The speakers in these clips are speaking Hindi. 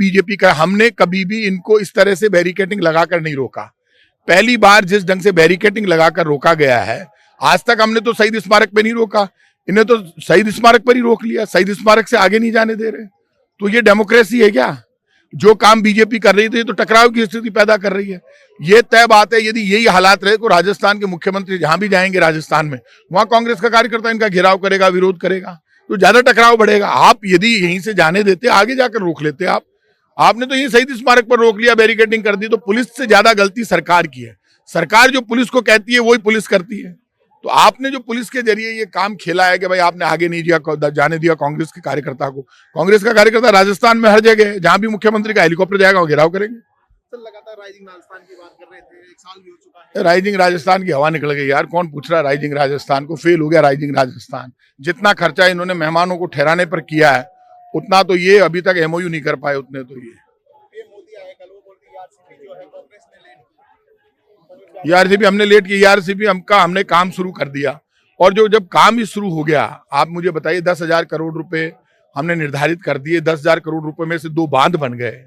बीजेपी का, हमने कभी भी इनको इस तरह से बैरिकेडिंग लगाकर नहीं रोका। पहली बार जिस ढंग से बैरिकेडिंग लगाकर रोका गया है, आज तक हमने तो शहीद स्मारक पे नहीं रोका, इन्हें तो शहीद स्मारक पर ही रोक लिया, शहीद स्मारक से आगे नहीं जाने दे रहे। तो ये डेमोक्रेसी है क्या? जो काम बीजेपी कर रही थी तो टकराव की स्थिति पैदा कर रही है। ये तय बात है, यदि यही हालात रहे तो राजस्थान के मुख्यमंत्री जहां भी जाएंगे राजस्थान में, वहां कांग्रेस का कार्यकर्ता इनका घेराव करेगा, विरोध करेगा, तो ज्यादा टकराव बढ़ेगा। आप यदि यहीं से जाने देते, आगे जाकर रोक लेते। आपने तो यही शहीद स्मारक पर रोक लिया, बैरिकेडिंग कर दी। तो पुलिस से ज्यादा गलती सरकार की है। सरकार जो पुलिस को कहती है वही पुलिस करती है। तो आपने जो पुलिस के जरिए ये काम खेला है कि भाई आपने आगे नहीं जाने दिया कांग्रेस के कार्यकर्ता को। कांग्रेस का कार्यकर्ता राजस्थान में हर जगह, जहां भी मुख्यमंत्री का हेलीकॉप्टर जाएगा वो घेराव करेंगे। लगातार राइजिंग राजस्थान की बात कर रहे थे, 1 साल भी हो चुका है। राइजिंग राजस्थान की हवा निकल गई यार। कौन पूछ रहा है राइजिंग राजस्थान को? फेल हो गया राइजिंग राजस्थान। जितना खर्चा इन्होंने मेहमानों को ठहराने पर किया है, उतना तो ये अभी तक एमओयू नहीं कर पाए, उतने तो ये मोदी आए कल, वो बोलते ईआरसीपी जो है कांग्रेस ने लेट, ईआरसीपी हमने लेट की। ईआरसीपी हमने काम शुरू कर दिया, और जब काम ही शुरू हो गया, आप मुझे बताइए 10,000 करोड़ रुपए हमने निर्धारित कर दिए। 10,000 करोड़ रुपए में से 2 बांध बन गए,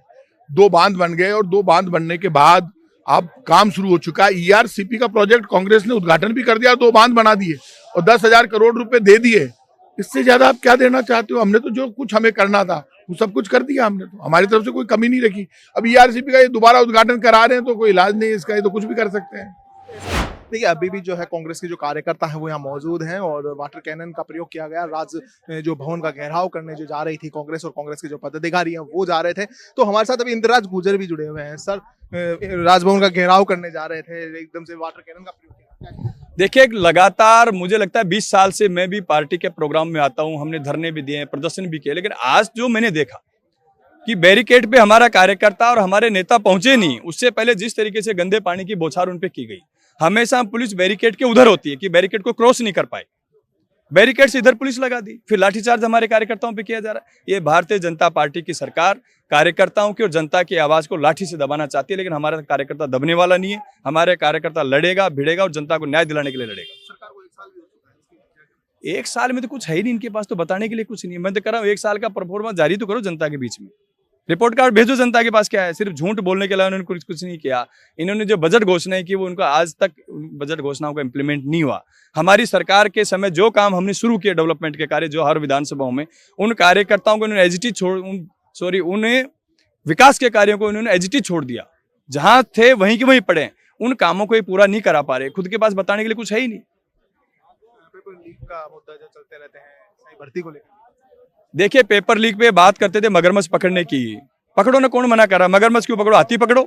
2 बांध बन गए, और 2 बांध बनने के बाद अब काम शुरू हो चुका है। ईआरसीपी का प्रोजेक्ट कांग्रेस ने उद्घाटन भी कर दिया, 2 बांध बना दिए और 10,000 करोड़ रुपए दे दिए। इससे ज्यादा आप क्या देना चाहते हो? हमने तो जो कुछ हमें करना था वो सब कुछ कर दिया हमने, तो हमारी तरफ से कोई कमी नहीं रखी। अब ईआरसीपी का ये दोबारा उद्घाटन करा रहे हैं तो कोई इलाज नहीं है इसका, ये तो कुछ भी कर सकते हैं। देखिए अभी भी जो है कांग्रेस के जो कार्यकर्ता है वो यहाँ मौजूद हैं और वाटर कैनन का प्रयोग किया गया। जो भवन का घेराव करने जो जा रही थी कांग्रेस, और कांग्रेस के जो पदाधिकारी हैं वो जा रहे थे। तो हमारे साथ अभी इंद्रराज गुर्जर भी जुड़े हुए हैं। सर, राजभवन का घेराव करने जा रहे थे, एकदम से वाटर कैनन का प्रयोग किया। देखिए, लगातार मुझे लगता है 20 साल से मैं भी पार्टी के प्रोग्राम में आता हूं, हमने धरने भी दिए, प्रदर्शन भी किए, लेकिन आज जो मैंने देखा कि बैरिकेड पे हमारा कार्यकर्ता और हमारे नेता पहुंचे नहीं, उससे पहले जिस तरीके से गंदे पानी की बौछार उन पे की गई। हमेशा पुलिस बैरिकेड के उधर होती है कि बैरिकेड को क्रॉस नहीं कर पाए, बैरिकेड से इधर पुलिस लगा दी, फिर लाठीचार्ज हमारे कार्यकर्ताओं पे किया जा रहा है। ये भारतीय जनता पार्टी की सरकार कार्यकर्ताओं की और जनता की आवाज को लाठी से दबाना चाहती है, लेकिन हमारा कार्यकर्ता दबने वाला नहीं है। हमारे कार्यकर्ता लड़ेगा, भिड़ेगा और जनता को न्याय दिलाने के लिए लड़ेगा। सरकार को 1 साल भी हो चुका है, 1 साल में तो कुछ है ही नहीं इनके पास, तो बताने के लिए कुछ नहीं है। मैं तो कह रहा हूँ 1 साल का परफॉर्मेंस जारी तो करो जनता के बीच में, रिपोर्ट कार्ड भेजो जनता के पास। क्या है, सिर्फ झूठ बोलने के अलावा उन्होंने कुछ नहीं किया। इन्होंने जो बजट घोषणाएं की वो उनका आज तक बजट घोषणाओं का इम्प्लीमेंट नहीं हुआ। हमारी सरकार के समय जो काम हमने शुरू किए डेवलपमेंट के कार्य, जो हर विधानसभाओं में, उन कार्यकर्ताओं को उन्होंने उन्हें विकास के कार्यों को उन्होंने एजिटी छोड़ दिया। जहां थे वहीं के वहीं पड़े, उन कामों को ये पूरा नहीं करा पा रहे। खुद के पास बताने के लिए कुछ है ही नहीं। पेपर लीक का मुद्दा जो चलते रहते हैं, सही भर्ती को लेकर। देखिए, पेपर लीक पे बात करते थे मगरमच्छ पकड़ने की, पकड़ो ना, कौन मना कर रहा? मगरमच्छ क्यों पकड़ो? हाथी पकड़ो,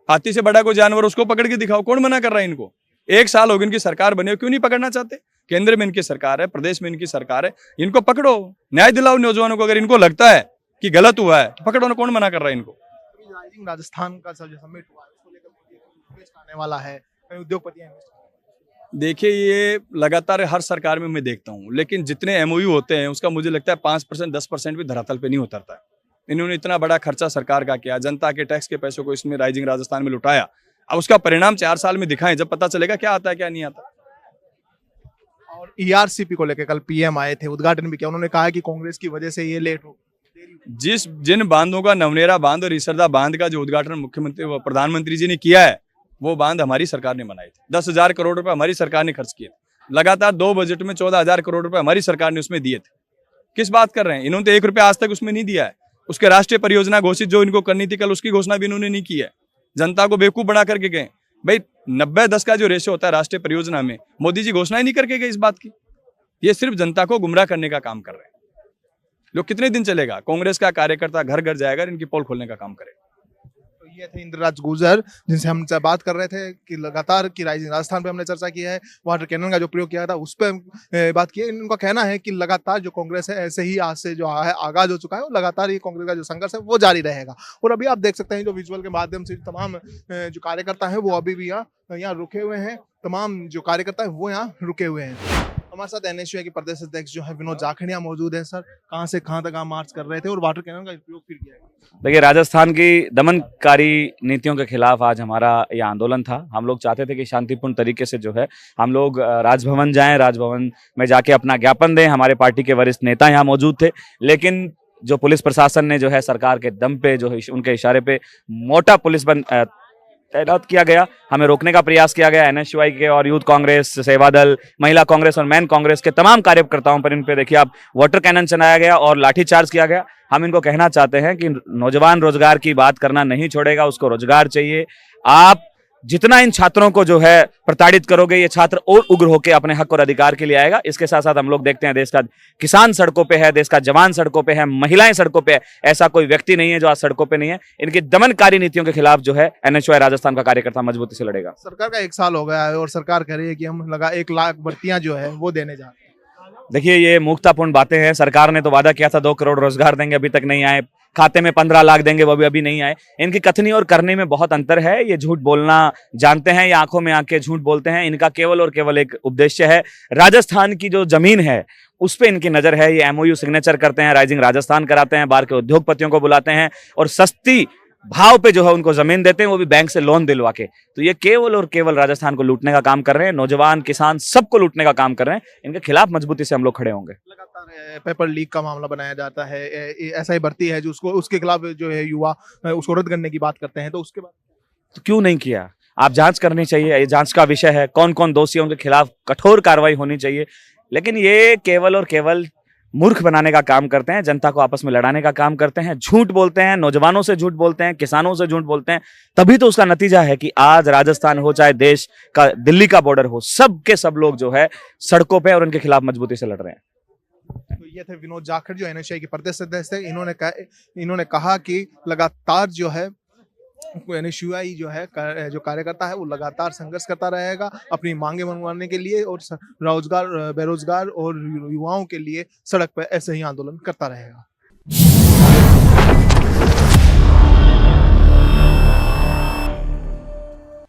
हाथी से बड़ा कोई जानवर उसको पकड़ के दिखाओ, कौन मना कर रहा है इनको? 1 साल हो गए इनकी सरकार बने हो, क्यों नहीं पकड़ना चाहते? केंद्र में इनकी सरकार है, प्रदेश में इनकी सरकार है, इनको पकड़ो, न्याय दिलाओ नौजवानों को। अगर इनको लगता है कि गलत हुआ है तो पकड़ो ना, कौन मना कर रहा है इनको? राइजिंग राजस्थान का जो समिट हुआ है उसको लेकर आने वाला है, उद्योगपति। देखिए, ये लगातार हर सरकार में मैं देखता हूँ, लेकिन जितने एमओयू होते हैं उसका मुझे लगता है 5% 10% भी धरातल पे नहीं उतरता है। इन्होंने इतना बड़ा खर्चा सरकार का किया, जनता के टैक्स के पैसों को इसमें राइजिंग राजस्थान में लुटाया। अब उसका परिणाम 4 साल में दिखाएं, जब पता चलेगा क्या आता है क्या नहीं आता। और ईआरसीपी को लेकर कल पीएम आए थे, उद्घाटन भी किया। उन्होंने कहा कि कांग्रेस की वजह से ये लेट हो। जिन बांधों का, नवनेरा बांध और ईसरदा बांध का जो उद्घाटन प्रधानमंत्री जी ने किया है, वो बांध हमारी सरकार ने बनाए थे। 10,000 करोड़ रुपए हमारी सरकार ने खर्च किए थे। लगातार 2 बजट में 14,000 करोड़ रुपए हमारी सरकार ने उसमें दिए थे। किस बात कर रहे हैं? इन्होंने तो 1 रुपया आज तक उसमें नहीं दिया है। उसके राष्ट्रीय परियोजना घोषित जो इनको करनी थी कल, उसकी घोषणा भी इन्होंने नहीं की है। जनता को बेवकूफ बना करके गए। भाई 90-10 का जो रेशियो होता है राष्ट्रीय परियोजना में, मोदी जी घोषणा ही नहीं करके गए इस बात की। ये सिर्फ जनता को गुमराह करने का काम कर रहे हैं। लोग कितने दिन चलेगा? कांग्रेस का कार्यकर्ता घर घर जाएगा, इनकी पोल खोलने का काम करेगा। ये थे इंद्रराज गुर्जर, जिनसे हम बात कर रहे थे कि लगातार की राइजिंग राजस्थान पे हमने चर्चा की है, वाटर कैनन का जो प्रयोग किया था उस पर बात की है। इनका कहना है कि लगातार जो कांग्रेस है ऐसे ही आज से जो है आगाज हो चुका है, और लगातार ये कांग्रेस का जो संघर्ष है वो जारी रहेगा। और अभी आप देख सकते हैं जो विजुअल के माध्यम से तमाम जो कार्यकर्ता है वो अभी भी यहाँ रुके हुए हैं। तमाम जो कार्यकर्ता है वो यहाँ रुके हुए हैं। हमारे साथ एनएसयूआई के प्रदेश अध्यक्ष जो है विनोद जाखड़िया मौजूद है। सर, कहां से कहां तक आप मार्च कर रहे थे और वाटर कैनन का उपयोग फिर किया गया? देखिए, राजस्थान की दमनकारी नीतियों के खिलाफ आज हमारा ये आंदोलन था। हम लोग चाहते थे कि शांतिपूर्ण तरीके से जो है हम लोग राजभवन जाएं, राजभवन में जाके अपना ज्ञापन दें। हमारे पार्टी के वरिष्ठ नेता यहाँ मौजूद थे, लेकिन जो पुलिस प्रशासन ने जो है सरकार के दम पे जो है उनके इशारे पे मोटा पुलिस बल तैनात किया गया, हमें रोकने का प्रयास किया गया। एनएसयूआई के और यूथ कांग्रेस, सेवा दल, महिला कांग्रेस और मैन कांग्रेस के तमाम कार्यकर्ताओं पर इन पे देखिए आप वाटर कैनन चलाया गया और लाठीचार्ज किया गया। हम इनको कहना चाहते हैं कि नौजवान रोजगार की बात करना नहीं छोड़ेगा, उसको रोजगार चाहिए। आप जितना इन छात्रों को जो है प्रताड़ित करोगे, ये छात्र और उग्र होकर अपने हक और अधिकार के लिए आएगा। इसके साथ साथ हम लोग देखते हैं देश का किसान सड़कों पे है, देश का जवान सड़कों पे है, महिलाएं सड़कों पे है। ऐसा कोई व्यक्ति नहीं है जो आज सड़कों पे नहीं है। इनकी दमनकारी नीतियों के खिलाफ जो है एनएचओआई राजस्थान का कार्यकर्ता मजबूती से लड़ेगा। सरकार का 1 साल हो गया है और सरकार कह रही है कि हम लगा 1 लाख भर्तियां जो है वो देने जा रहे हैं। देखिए ये मूर्खतापूर्ण बातें हैं। सरकार ने तो वादा किया था 2 करोड़ रोजगार देंगे, अभी तक नहीं आए। खाते में 15 लाख देंगे, वो भी अभी नहीं आए। इनकी कथनी और करने में बहुत अंतर है। ये झूठ बोलना जानते हैं, ये आंखों में आंखें झूठ बोलते हैं। इनका केवल और केवल एक उद्देश्य है, राजस्थान की जो जमीन है उस पे इनकी नजर है। ये एमओयू सिग्नेचर करते हैं, राइजिंग राजस्थान कराते हैं, बाहर के उद्योगपतियों को बुलाते हैं और सस्ती भाव पे जो है उनको जमीन देते हैं, वो भी बैंक से लोन दिलवा के। तो ये केवल और केवल राजस्थान को लूटने का काम कर रहे हैं। नौजवान, किसान सबको लूटने का काम कर रहे हैं। इनके खिलाफ मजबूती से हम लोग खड़े होंगे। लगातार पेपर लीक का मामला बनाया जाता है, ऐसा ही भर्ती है जो उसके खिलाफ जो है युवा उसको रद्द करने की बात करते हैं, तो उसके बाद तो क्यों नहीं किया? आप जांच करनी चाहिए, ये जांच का विषय है। कौन कौन दोषी है उनके खिलाफ कठोर कार्रवाई होनी चाहिए। लेकिन ये केवल और केवल मूर्ख बनाने का काम करते हैं, जनता को आपस में लड़ाने का काम करते हैं, झूठ बोलते हैं, नौजवानों से झूठ बोलते हैं, किसानों से झूठ बोलते हैं। तभी तो उसका नतीजा है कि आज राजस्थान हो चाहे देश का दिल्ली का बॉर्डर हो, सब के सब लोग जो है सड़कों पे और उनके खिलाफ मजबूती से लड़ रहे हैं। तो ये थे विनोद जाखड़ जो एनएसयूआई के प्रदेश सदस्य थे। इन्होंने कहा कि लगातार जो है एनएसयूआई जो है जो कार्यकर्ता है वो लगातार संघर्ष करता रहेगा अपनी मांगे मनवाने के लिए और रोजगार, बेरोजगार और युवाओं के लिए सड़क पर ऐसे ही आंदोलन करता रहेगा।